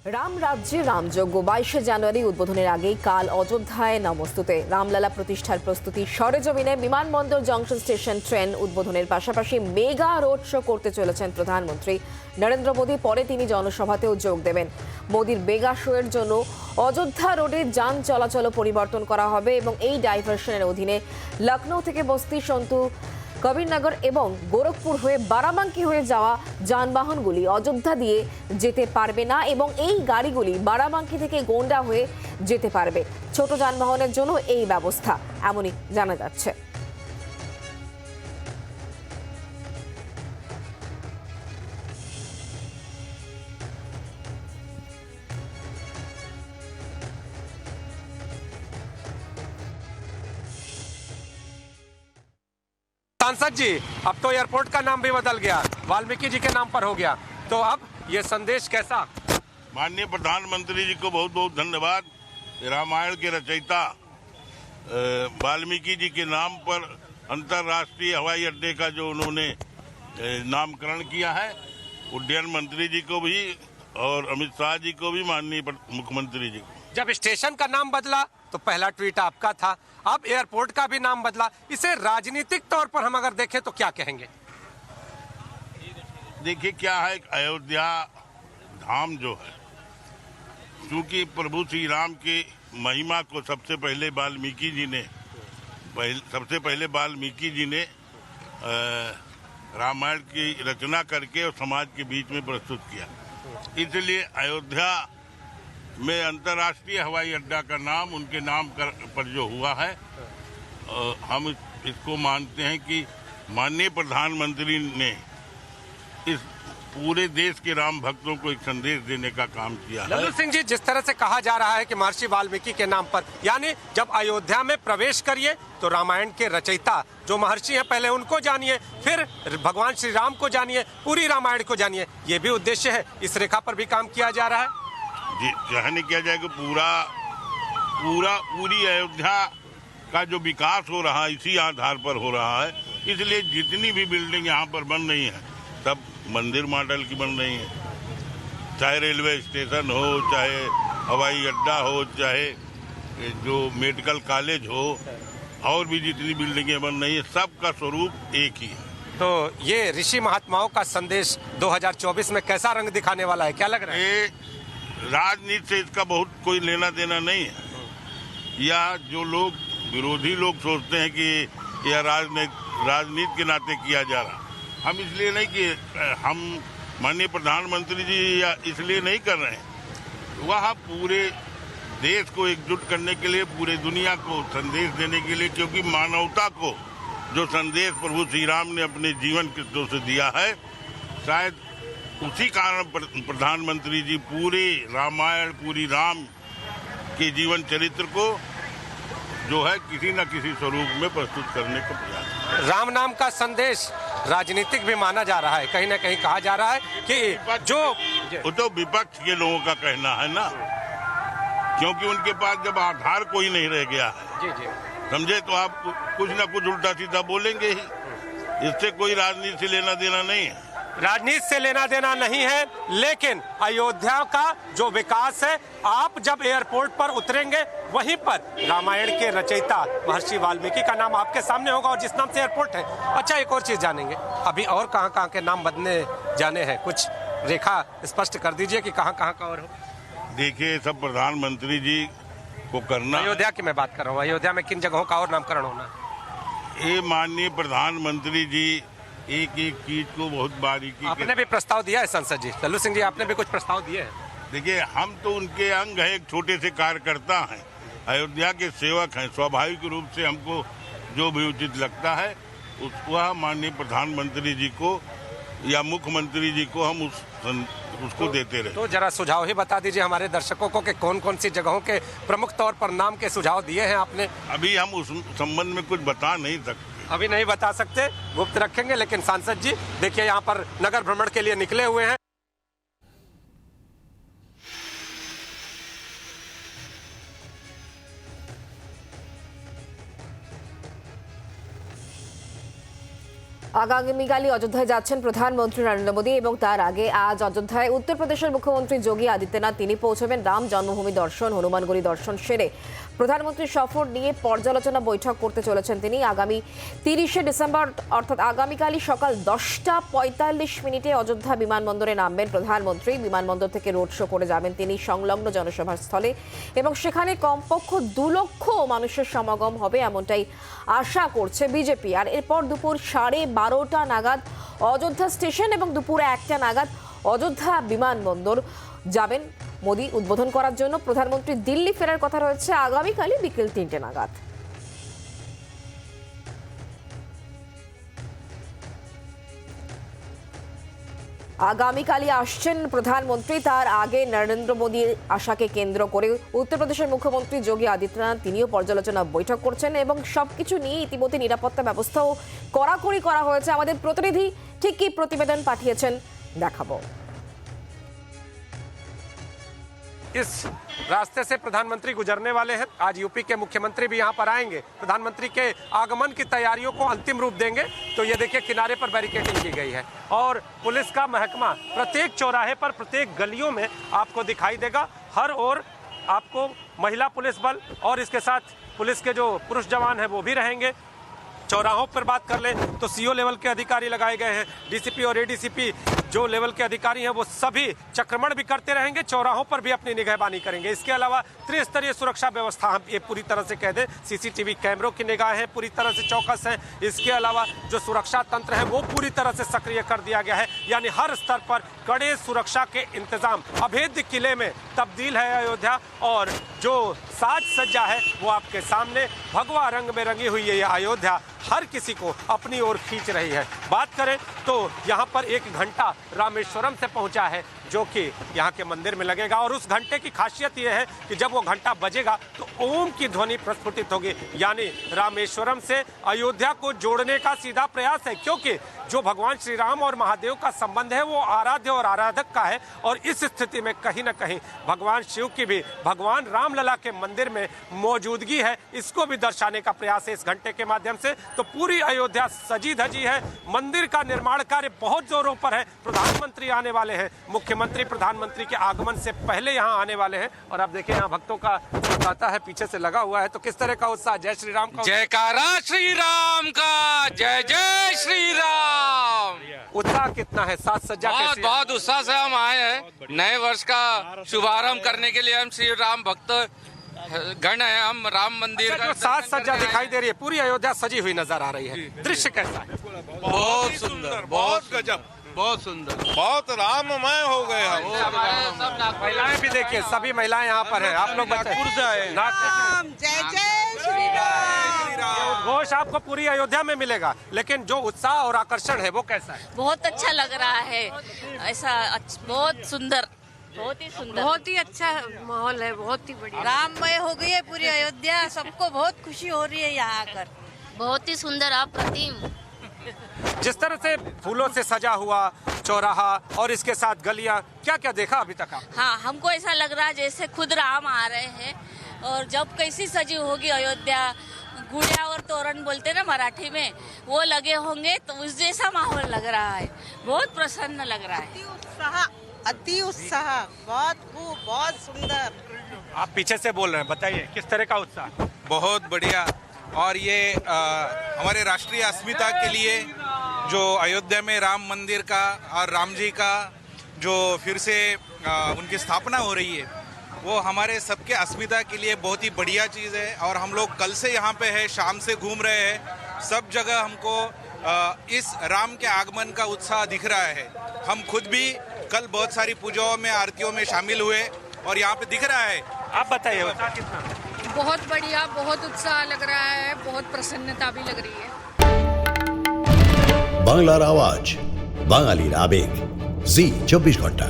রাম রাজ্যে রামযজ্ঞ 22শে জানুয়ারি উদ্বোধনের আগেই কাল অযোধ্যায় নমস্তুতে রামলালা প্রতিষ্ঠার প্রস্তুতি সরেজমিনে বিমানবন্দর জংশন স্টেশন ট্রেন উদ্বোধনের পাশাপাশি মেগা রোড শো করতে চলেছেন প্রধানমন্ত্রী নরেন্দ্র মোদী। পরে তিনি জনসভাতেও যোগ দেবেন। মোদীর মেগা শো এর জন্য অযোধ্যা রোডে যান চলাচল পরিবর্তন করা হবে এবং এই ডাইভারশনের অধীনে লখনৌ থেকে বস্তি সন্তু কবিরনগর এবং গোরখপুর হয়ে বারাবাঙ্কি হয়ে যাওয়া যানবাহনগুলি অযোধ্যা দিয়ে যেতে পারবে না এবং এই গাড়িগুলি বারাবাঙ্কি থেকে গোন্ডা হয়ে যেতে পারবে। ছোট যানবাহনের জন্য এই ব্যবস্থা, এমনই জানা যাচ্ছে। सांसद जी, अब तो एयरपोर्ट का नाम भी बदल गया, वाल्मीकि जी के नाम पर हो गया, तो अब ये संदेश कैसा? माननीय प्रधानमंत्री जी को बहुत बहुत धन्यवाद। रामायण के रचयिता वाल्मीकि जी के नाम पर अंतर्राष्ट्रीय हवाई अड्डे का जो उन्होंने नामकरण किया है, उड्डयन मंत्री जी को भी और अमित शाह जी को भी, माननीय मुख्यमंत्री जी को। जब स्टेशन का नाम बदला तो पहला ट्वीट आपका था, अब एयरपोर्ट का भी नाम बदला, इसे राजनीतिक तौर पर हम अगर देखें तो क्या कहेंगे? देखिए क्या है, अयोध्या धाम जो है, क्योंकि प्रभु श्री राम की महिमा को सबसे पहले वाल्मीकि जी ने रामायण की रचना करके और समाज के बीच में प्रस्तुत किया। इसलिए अयोध्या में अंतर्राष्ट्रीय हवाई अड्डा का नाम उनके नाम पर जो हुआ है, हम इसको मानते हैं कि माननीय प्रधानमंत्री ने इस पूरे देश के राम भक्तों को एक संदेश देने का काम किया है। लल्लू सिंह जी, जिस तरह से कहा जा रहा है कि महर्षि वाल्मीकि के नाम पर, यानी जब अयोध्या में प्रवेश करिए तो रामायण के रचयिता जो महर्षि हैं पहले उनको जानिए, फिर भगवान श्री राम को जानिए, पूरी रामायण को जानिए, ये भी उद्देश्य है। इस रेखा पर भी काम किया जा रहा है जी। कहने किया जाए कि पूरी अयोध्या का जो विकास हो रहा है इसी आधार पर हो रहा है। इसलिए जितनी भी बिल्डिंग यहाँ पर बन रही है सब मंदिर मॉडल की बन रही है, चाहे रेलवे स्टेशन हो, चाहे हवाई अड्डा हो, चाहे जो मेडिकल कॉलेज हो, और भी जितनी बिल्डिंगें बन रही है सबका स्वरूप एक ही है। तो ये ऋषि महात्माओं का संदेश 2024 में कैसा रंग दिखाने वाला है, क्या लग रहा है? राजनीति से इसका बहुत कोई लेना देना नहीं है, या जो लोग विरोधी लोग सोचते हैं कि यह राजनीति के नाते किया जा रहा। हम इसलिए नहीं कि हम माननीय प्रधानमंत्री जी या इसलिए नहीं कर रहे हैं, वह पूरे देश को एकजुट करने के लिए, पूरे दुनिया को संदेश देने के लिए, क्योंकि मानवता को जो संदेश प्रभु श्री राम ने अपने जीवन कृत्यों से दिया है, शायद उसी कारण प्रधानमंत्री जी पूरे रामायण, पूरी राम के जीवन चरित्र को जो है किसी न किसी स्वरूप में प्रस्तुत करने का प्रयास। राम नाम का संदेश राजनीतिक भी माना जा रहा है, कहीं ना कहीं कहा जा रहा है कि जो वो तो विपक्ष के लोगों का कहना है ना, क्योंकि उनके पास जब आधार कोई नहीं रह गया है, जी जी समझे, तो आप कुछ ना कुछ उल्टा सीधा बोलेंगे ही। इससे कोई राजनीति से लेना देना नहीं है। राजनीति से लेना देना नहीं है, लेकिन अयोध्या का जो विकास है, आप जब एयरपोर्ट पर उतरेंगे वहीं पर रामायण के रचयिता महर्षि वाल्मीकि का नाम आपके सामने होगा, और जिस नाम से एयरपोर्ट है। अच्छा, एक और चीज जानेंगे, अभी और कहां कहां के नाम बदलने जाने हैं, कुछ रेखा स्पष्ट कर दीजिए कि कहां कहां का और हो। देखिए, सब प्रधानमंत्री जी को करना। अयोध्या की मैं बात कर रहा हूँ, अयोध्या में किन जगहों का और नामकरण होना? ये माननीय प्रधानमंत्री जी एक एक चीज को बहुत बारीकी। आपने भी प्रस्ताव दिया है संसद जी, लल्लू सिंह जी, आपने भी कुछ प्रस्ताव दिए हैं। देखिए, हम तो उनके अंग है, एक छोटे से कार्यकर्ता हैं, अयोध्या के सेवक हैं। स्वाभाविक रूप से हमको जो भी उचित लगता है वह माननीय प्रधानमंत्री जी को या मुख्यमंत्री जी को हम उसको देते रहे। तो जरा सुझाव ही बता दीजिए हमारे दर्शकों को कि कौन कौन सी जगहों के प्रमुख तौर पर नाम के सुझाव दिए हैं आपने। अभी हम उस संबंध में कुछ बता नहीं सकते, अभी नहीं बता सकते, गुप्त रखेंगे। लेकिन सांसद जी देखिए, यहाँ पर नगर भ्रमण के लिए निकले हुए हैं। আগামীকালই অযোধ্যায় যাচ্ছেন প্রধানমন্ত্রী নরেন্দ্র মোদী এবং তার আগে আজ অযোধ্যায় উত্তরপ্রদেশের মুখ্যমন্ত্রী যোগী আদিত্যনাথ তিনি পৌঁছবেন। রাম জন্মভূমি দর্শন, হনুমানগড়ি দর্শন সেরে প্রধানমন্ত্রী সফর নিয়ে পর্যালোচনা বৈঠক করতে চলেছেন তিনি। আগামী 30শে ডিসেম্বর অর্থাৎ আগামীকালই সকাল 10:45 অযোধ্যা বিমানবন্দরে নামবেন প্রধানমন্ত্রী। বিমানবন্দর থেকে রোড শো করে যাবেন তিনি সংলগ্ন জনসভার স্থলে এবং সেখানে কমপক্ষে 2 লক্ষ মানুষের সমাগম হবে এমনটাই আশা করছে বিজেপি। আর এরপর দুপুর 12:30 নাগাদ অযোধ্যা স্টেশন এবং দুপুর 1টা নাগাদ অযোধ্যা বিমানবন্দর যাবেন মোদী উদ্বোধন করার জন্য। প্রধানমন্ত্রী দিল্লি ফেরার কথা রয়েছে আগামীকালই বিকেল 3টে নাগাদ। আগামীকালই আসছেন প্রধানমন্ত্রী, তার আগে নরেন্দ্র মোদীর আশাকে কেন্দ্র করে উত্তরপ্রদেশের মুখ্যমন্ত্রী যোগী আদিত্যনাথ তিনিও পর্যালোচনা বৈঠক করছেন এবং সবকিছু নিয়ে ইতিমধ্যে নিরাপত্তা ব্যবস্থাও কড়াকড়ি করা হয়েছে। আমাদের প্রতিনিধি ঠিক কি প্রতিবেদন পাঠিয়েছেন দেখাবো। इस रास्ते से प्रधानमंत्री गुजरने वाले हैं। आज यूपी के मुख्यमंत्री भी यहाँ पर आएंगे, प्रधानमंत्री के आगमन की तैयारियों को अंतिम रूप देंगे। तो ये देखिए किनारे पर बैरिकेडिंग की गई है और पुलिस का महकमा प्रत्येक चौराहे पर, प्रत्येक गलियों में आपको दिखाई देगा। हर ओर आपको महिला पुलिस बल और इसके साथ पुलिस के जो पुरुष जवान हैं वो भी रहेंगे। चौराहों पर बात कर ले तो सीओ लेवल के अधिकारी लगाए गए हैं। डीसीपी और एडीसीपी जो लेवल के अधिकारी हैं वो सभी चक्रमण भी करते रहेंगे, चौराहों पर भी अपनी निगहबानी करेंगे। इसके अलावा त्रिस्तरीय सुरक्षा व्यवस्था हम ये पूरी तरह से कह दें, सीसीटीवी कैमरों की निगाहें पूरी तरह से चौकस हैं। इसके अलावा जो सुरक्षा तंत्र है वो पूरी तरह से सक्रिय कर दिया गया है, यानी हर स्तर पर कड़े सुरक्षा के इंतजाम। अभेद्य किले में तब्दील है अयोध्या और जो साज सज्जा है वो आपके सामने। भगवा रंग में रंगी हुई है ये अयोध्या हर किसी को अपनी ओर खींच रही है। बात करें तो यहाँ पर एक घंटा रामेश्वरम से पहुंचा है जो कि यहाँ के मंदिर में लगेगा और उस घंटे की खासियत यह है कि जब वो घंटा बजेगा तो ओम की ध्वनि प्रस्फुटित होगी, यानी रामेश्वरम से अयोध्या को जोड़ने का सीधा प्रयास है। क्योंकि जो भगवान श्री राम और महादेव का संबंध है वो आराध्य और आराधक का है और इस स्थिति में कहीं न कहीं भगवान शिव की भी भगवान रामलला के मंदिर में मौजूदगी है, इसको भी दर्शाने का प्रयास है इस घंटे के माध्यम से। तो पूरी अयोध्या सजी धजी है, मंदिर का निर्माण कार्य बहुत जोरों पर है। प्रधानमंत्री आने वाले हैं, मुख्यमंत्री प्रधानमंत्री के आगमन से पहले यहाँ आने वाले हैं और अब देखिए यहाँ भक्तों का तांता है पीछे से लगा हुआ है। तो किस तरह का उत्साह, जय श्री राम का जयकारा श्री राम का, जय जय श्री राम। उत्साह कितना है, साज सज्जा बहुत कैसी है? बहुत उत्साह से हम आए हैं। नए वर्ष का शुभारंभ करने के लिए हम श्री राम भक्त गण है। हम राम मंदिर अच्छा, का जो साज सज्जा दिखाई दे रही है, पूरी अयोध्या सजी हुई नजर आ रही है, दृश्य कैसा है? बहुत सुंदर, बहुत गजब, बहुत सुंदर, बहुत राममय हो गए हम। महिलाएं भी देखिए, सभी महिलाएं यहाँ पर हैं। आप लोग नागपुर से आए हैं। नागपुर जय जय श्री राम। ये उद्घोष आपको पूरी अयोध्या में मिलेगा, लेकिन जो उत्साह और आकर्षण है वो कैसा है? बहुत अच्छा लग रहा है, ऐसा बहुत सुंदर, बहुत ही सुंदर, बहुत ही अच्छा माहौल है, बहुत ही बढ़िया। राममय हो गई है पूरी अयोध्या, सबको बहुत खुशी हो रही है यहाँ आकर। बहुत ही सुंदर, अप्रतिम। जिस तरह से फूलों से सजा हुआ चौराहा और इसके साथ गलियां, क्या क्या देखा अभी तक आप? हाँ, हमको ऐसा लग रहा है जैसे खुद राम आ रहे हैं और जब कैसी सजी होगी अयोध्या, गुड़िया और तोरण बोलते ना मराठी में, वो लगे होंगे तो उस जैसा माहौल लग रहा है। बहुत प्रसन्न लग रहा है, अति उत्साह, बहुत खूब, बहुत सुंदर। आप पीछे से बोल रहे हैं, बताइए किस तरह का उत्साह? बहुत बढ़िया। और ये हमारे राष्ट्रीय अस्मिता के लिए जो अयोध्या में राम मंदिर का और राम जी का जो फिर से उनकी स्थापना हो रही है, वो हमारे सबके अस्मिता के लिए बहुत ही बढ़िया चीज़ है। और हम लोग कल से यहाँ पे है, शाम से घूम रहे हैं, सब जगह हमको इस राम के आगमन का उत्साह दिख रहा है। हम खुद भी कल बहुत सारी पूजाओं में, आरतियों में शामिल हुए और यहाँ पे दिख रहा है। आप बताइए उत्साह कितना? बहुत बढ़िया, बहुत उत्साह लग रहा है, बहुत प्रसन्नता भी लग रही है। বাংলার আওয়াজ, বাঙালির আবেগ, জি 24 ঘন্টা।